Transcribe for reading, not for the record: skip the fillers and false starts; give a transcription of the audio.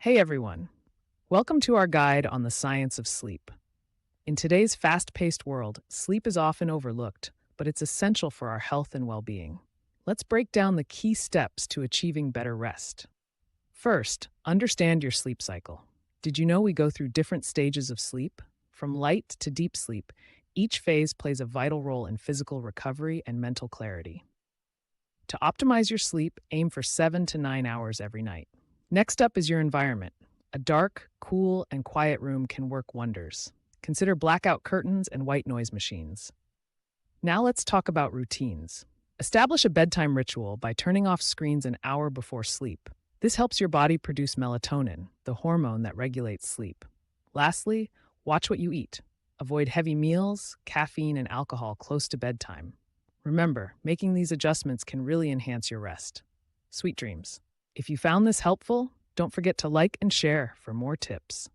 Hey everyone, welcome to our guide on the science of sleep. In today's fast paced world, sleep is often overlooked, but it's essential for our health and well being. Let's break down the key steps to achieving better rest. First, understand your sleep cycle. Did you know we go through different stages of sleep? From light to deep sleep, each phase plays a vital role in physical recovery and mental clarity. To optimize your sleep, aim for 7 to 9 hours every night. Next up is your environment. A dark, cool, and quiet room can work wonders. Consider blackout curtains and white noise machines. Now let's talk about routines. Establish a bedtime ritual by turning off screens an hour before sleep. This helps your body produce melatonin, the hormone that regulates sleep. Lastly, watch what you eat. Avoid heavy meals, caffeine, and alcohol close to bedtime. Remember, making these adjustments can really enhance your rest. Sweet dreams. If you found this helpful, don't forget to like and share for more tips.